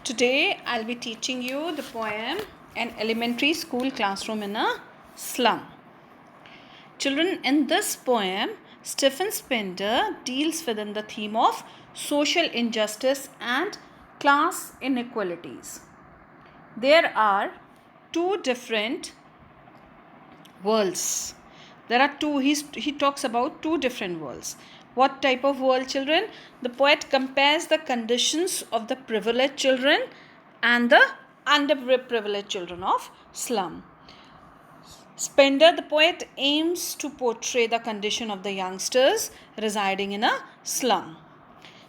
Today I'll be teaching you the poem An Elementary School Classroom in a Slum. Children, in this poem, Stephen Spender deals within the theme of social injustice and class inequalities. There are two different worlds. He talks about two different worlds. What type of world, children? The poet compares the conditions of the privileged children and the underprivileged children of slum. Spender, the poet, aims to portray the condition of the youngsters residing in a slum.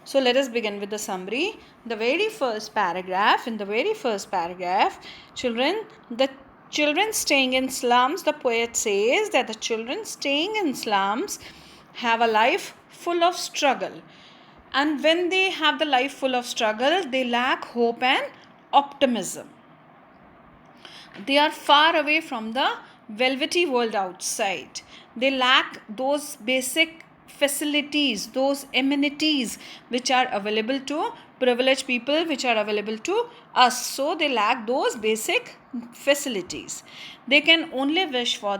So let us begin with the summary. In the very first paragraph, children, the children staying in slums, the poet says that the children staying in slums have a life full of struggle. And when they have the life full of struggle, they lack hope and optimism. They are far away from the velvety world outside. They lack those basic facilities, those amenities which are available to privileged people, which are available to us. So they lack those basic facilities. They can only wish for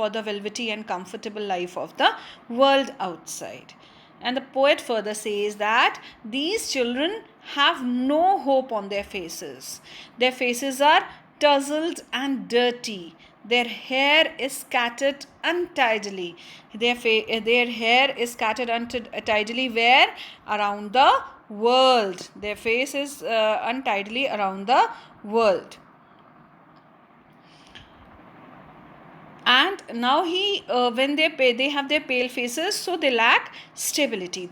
the velvety and comfortable life of the world outside. And the poet further says that these children have no hope on their faces. Their faces are tousled and dirty. Their hair is scattered untidily. Their hair is scattered untidily where? Around the world. Their face is untidily around the world. And now when they have their pale faces, so they lack stability.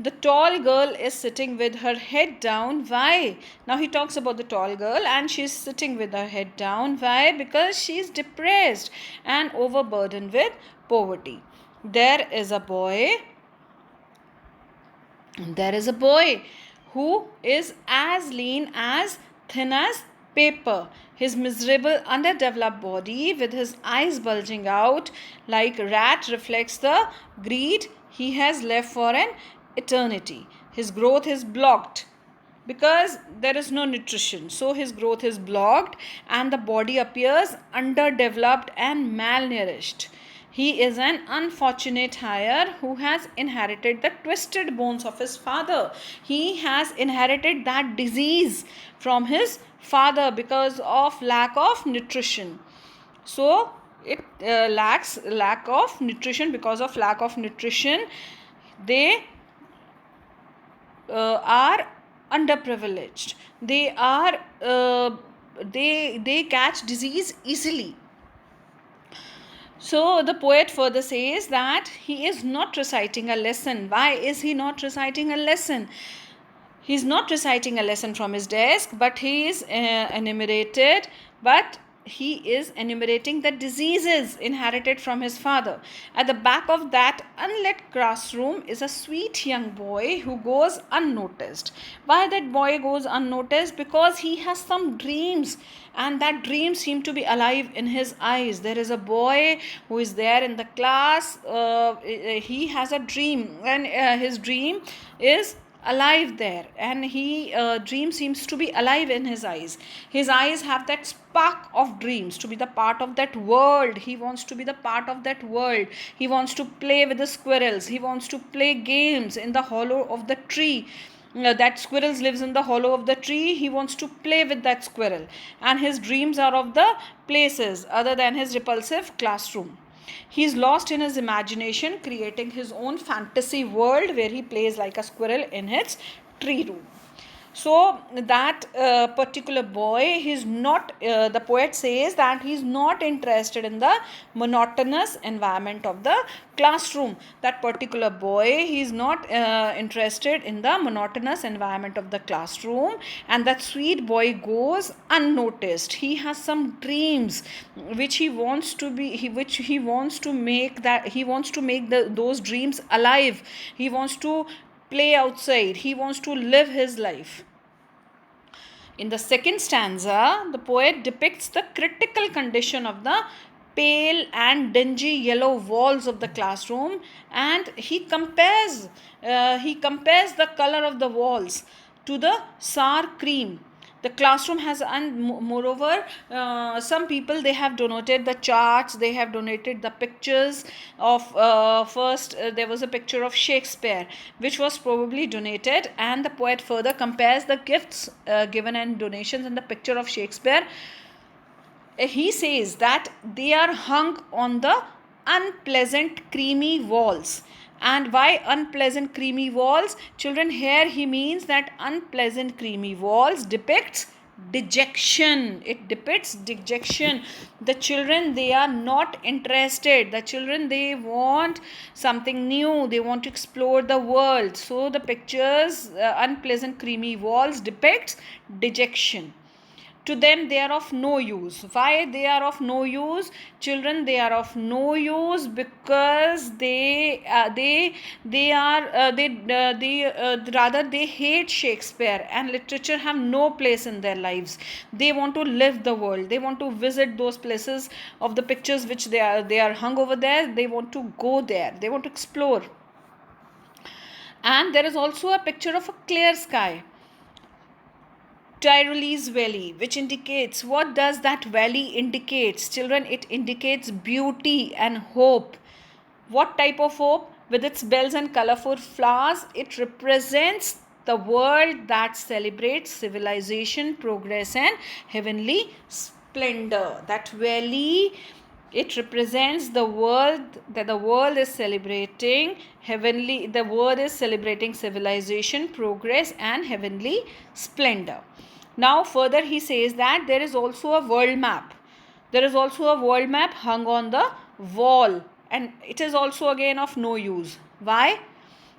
The tall girl is sitting with her head down. Why? Now he talks about the tall girl and she's sitting with her head down. Why? Because she's depressed and overburdened with poverty. There is a boy who is as lean, as thin as paper. His miserable, underdeveloped body, with his eyes bulging out like rat, reflects the greed he has left for an eternity. His growth is blocked because there is no nutrition. So his growth is blocked and the body appears underdeveloped and malnourished. He is an unfortunate hire who has inherited the twisted bones of his father. He has inherited that disease from his father because of lack of nutrition. So it lack of nutrition. Because of lack of nutrition, they are underprivileged. They are they catch disease easily. So the poet further says that he is not reciting a lesson. Why is he not reciting a lesson? He is not reciting a lesson from his desk, but he is enumerating the diseases inherited from his father. At the back of that unlit classroom is a sweet young boy who goes unnoticed. Why that boy goes unnoticed? Because he has some dreams, and that dream seems to be alive in his eyes. There is a boy who is there in the class. He has a dream, and his dream is alive there, and dream seems to be alive in his eyes. His eyes have that spark of dreams to be the part of that world. He wants to be the part of that world. He wants to play with the squirrels. He wants to play games in the hollow of the tree. That squirrels lives in the hollow of the tree. He wants to play with that squirrel, and his dreams are of the places other than his repulsive classroom. He is lost in his imagination, creating his own fantasy world where he plays like a squirrel in his tree room. So that particular boy, the poet says that he's not interested in the monotonous environment of the classroom. That particular boy, he's not interested in the monotonous environment of the classroom, and that sweet boy goes unnoticed. He has some dreams which he wants to make those dreams alive. He wants to play outside. He wants to live his life. In the second stanza, the poet depicts the critical condition of the pale and dingy yellow walls of the classroom, and he compares the color of the walls to the sour cream the classroom has. And moreover, some people, they have donated the charts, they have donated the pictures of first there was a picture of Shakespeare which was probably donated, and the poet further compares the gifts given and donations in the picture of Shakespeare. He says that they are hung on the unpleasant creamy walls. And why unpleasant creamy walls? Children, here he means that unpleasant creamy walls depicts dejection. It depicts dejection. The children, they are not interested. The children, they want something new, they want to explore the world. So the pictures, unpleasant creamy walls depicts dejection. To them, they are of no use. Why they are of no use? Children, they are of no use because they rather they hate Shakespeare, and literature have no place in their lives. They want to live the world, they want to visit those places of the pictures which they are hung over there. They want to go there, they want to explore. And there is also a picture of a clear sky, Tyrolese Valley, which indicates, what does that valley indicates? Children, it indicates beauty and hope. What type of hope? With its bells and colorful flowers, it represents the world that celebrates civilization, progress, and heavenly splendor. That valley, it represents the world, that the world is celebrating heavenly, the world is celebrating civilization, progress, and heavenly splendor. Now further he says that there is also a world map. There is also a world map hung on the wall, and it is also again of no use. Why?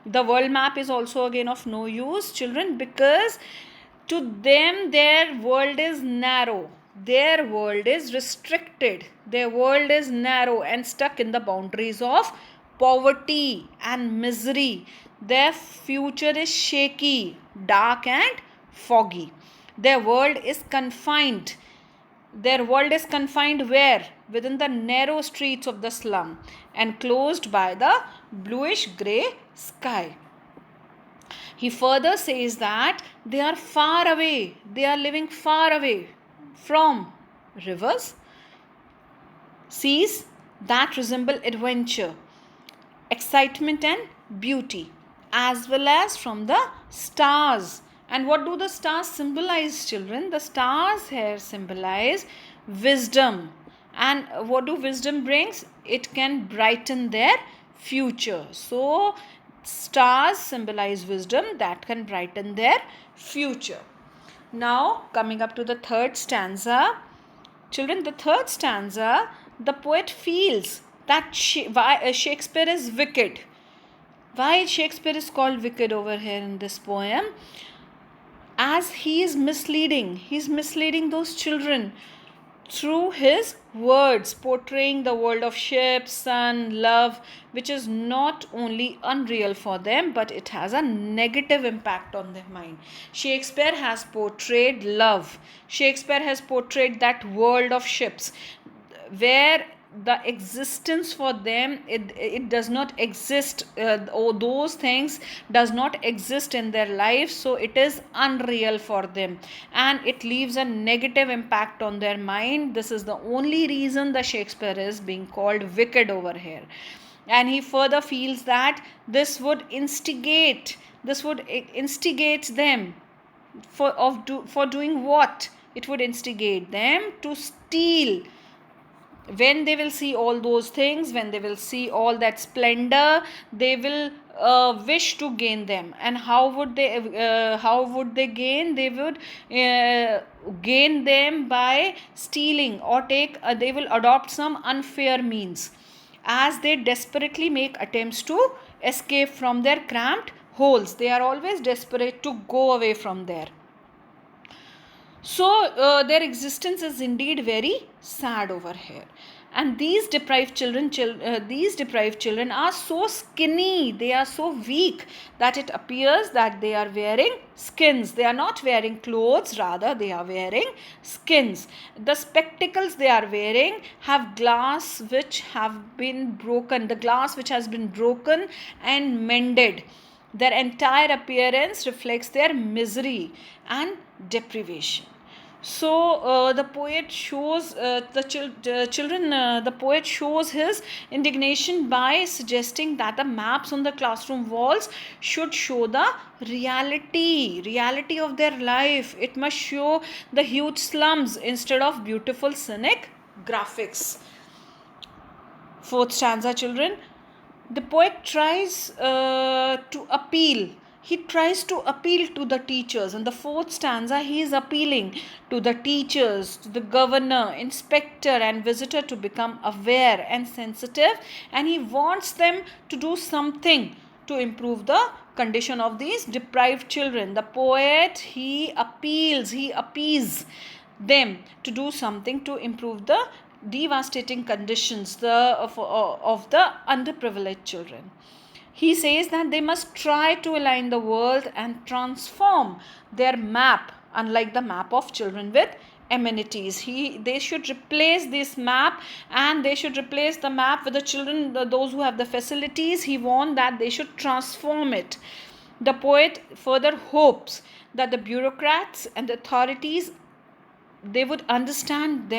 The world map is also again of no use, children, because to them their world is narrow. Their world is restricted. Their world is narrow and stuck in the boundaries of poverty and misery. Their future is shaky, dark, and foggy. Their world is confined. Their world is confined where? Within the narrow streets of the slum, enclosed by the bluish grey sky. He further says that they are far away. They are living far away from rivers, seas that resemble adventure, excitement, and beauty, as well as from the stars. And what do the stars symbolize, children? The stars here symbolize wisdom. And what do wisdom brings? It can brighten their future. So stars symbolize wisdom that can brighten their future. Now coming up to the third stanza. Children, the third stanza, the poet feels that Shakespeare is wicked. Why Shakespeare is called wicked over here in this poem? As he is misleading those children through his words, portraying the world of ships, sun, love, which is not only unreal for them, but it has a negative impact on their mind. Shakespeare has portrayed love. Shakespeare has portrayed that world of ships where the existence for them, it does not exist, or those things does not exist in their life, so it is unreal for them, and it leaves a negative impact on their mind. This is the only reason the Shakespeare is being called wicked over here. And he further feels that this would instigate them for doing what? It would instigate them to steal. When they will see all those things, when they will see all that splendor, they will wish to gain them. And how would they gain? They would gain them by stealing, or they will adopt some unfair means, as they desperately make attempts to escape from their cramped holes. They are always desperate to go away from there. So their existence is indeed very sad over here. And these deprived children are so skinny, they are so weak, that it appears that they are wearing skins. They are not wearing clothes, rather they are wearing skins. The spectacles they are wearing have glass which have been broken, the glass which has been broken and mended. Their entire appearance reflects their misery and deprivation. So the poet shows children. The poet shows his indignation by suggesting that the maps on the classroom walls should show the reality of their life. It must show the huge slums instead of beautiful scenic graphics. Fourth stanza, children. The poet tries to appeal. He tries to appeal to the teachers. In the fourth stanza, he is appealing to the teachers, to the governor, inspector, and visitor to become aware and sensitive, and he wants them to do something to improve the condition of these deprived children. The poet, he appeals them to do something to improve the devastating conditions of the underprivileged children. He says that they must try to align the world and transform their map, unlike the map of children with amenities. They should replace this map, and they should replace the map with the children, those who have the facilities. He wants that they should transform it. The poet further hopes that the bureaucrats and the authorities, they should understand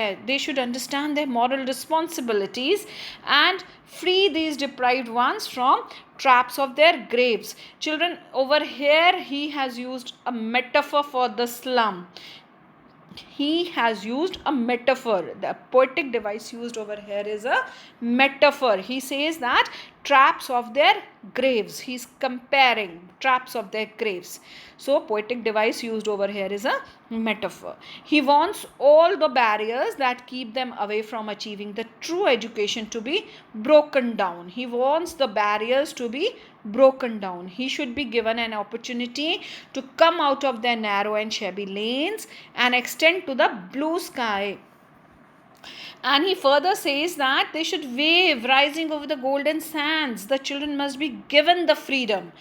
their moral responsibilities and free these deprived ones from traps of their graves. Children, over here he has used a metaphor for the slum. He has used a metaphor. The poetic device used over here is a metaphor. He says that traps of their graves. He's comparing traps of their graves. So poetic device used over here is a metaphor. He wants all the barriers that keep them away from achieving the true education to be broken down. He wants the barriers to be broken down. He should be given an opportunity to come out of their narrow and shabby lanes and extend to the blue sky. And he further says that they should wave rising over the golden sands. The children must be given the freedom.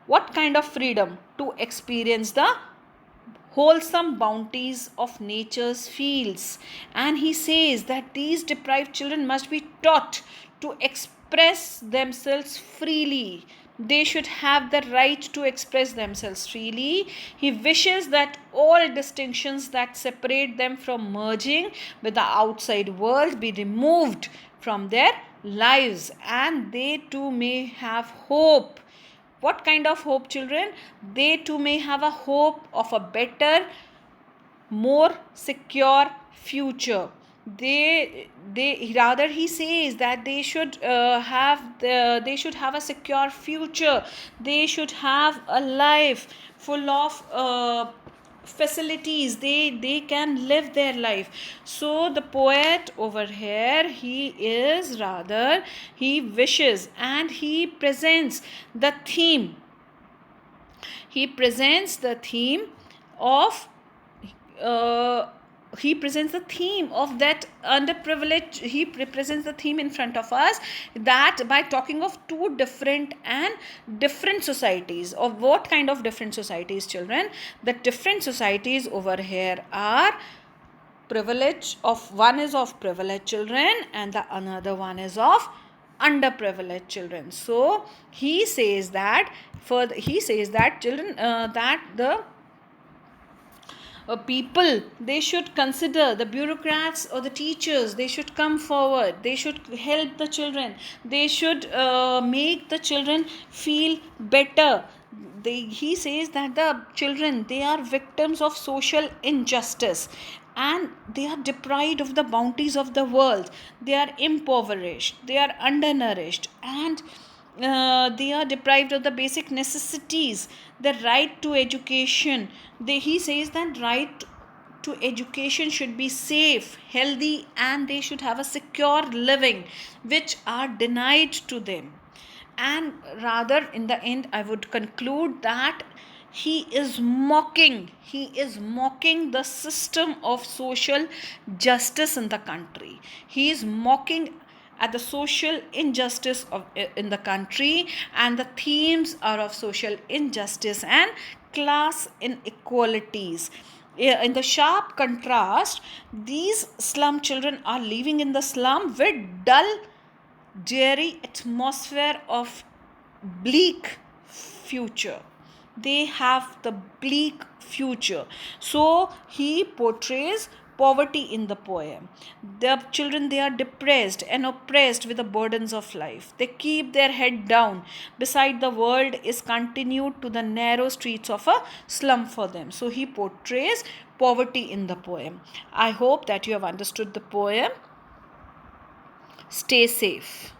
What kind of freedom? To experience the wholesome bounties of nature's fields. And he says that these deprived children must be taught to express themselves freely. They should have the right to express themselves freely. He wishes that all distinctions that separate them from merging with the outside world be removed from their lives, and they too may have hope. What kind of hope, children? They too may have a hope of a better, more secure future. He says that they should have a secure future. They should have a life full of facilities. They can live their life. So the poet over here, he wishes, and he presents the theme of that underprivileged. He represents the theme in front of us, that by talking of two different societies. Of what kind of different societies, children? The different societies over here are one is of privileged children, and the another one is of underprivileged children. So he says that children, that the people, they should consider, the bureaucrats or the teachers, they should come forward. They should help the children. They should make the children feel better. He says that the children, they are victims of social injustice, and they are deprived of the bounties of the world. They are impoverished, they are undernourished, and they are deprived of the basic necessities. The right to education, he says that right to education should be safe, healthy, and they should have a secure living, which are denied to them. And rather, in the end, I would conclude that he is mocking the system of social justice in the country. He is mocking at the social injustice in the country, and the themes are of social injustice and class inequalities. In the sharp contrast, these slum children are living in the slum with dull, dreary atmosphere of bleak future. They have the bleak future. So he portrays poverty in the poem. The children, they are depressed and oppressed with the burdens of life. They keep their head down beside the world is continued to the narrow streets of a slum for them. So he portrays poverty in the poem. I hope that you have understood the poem. Stay safe.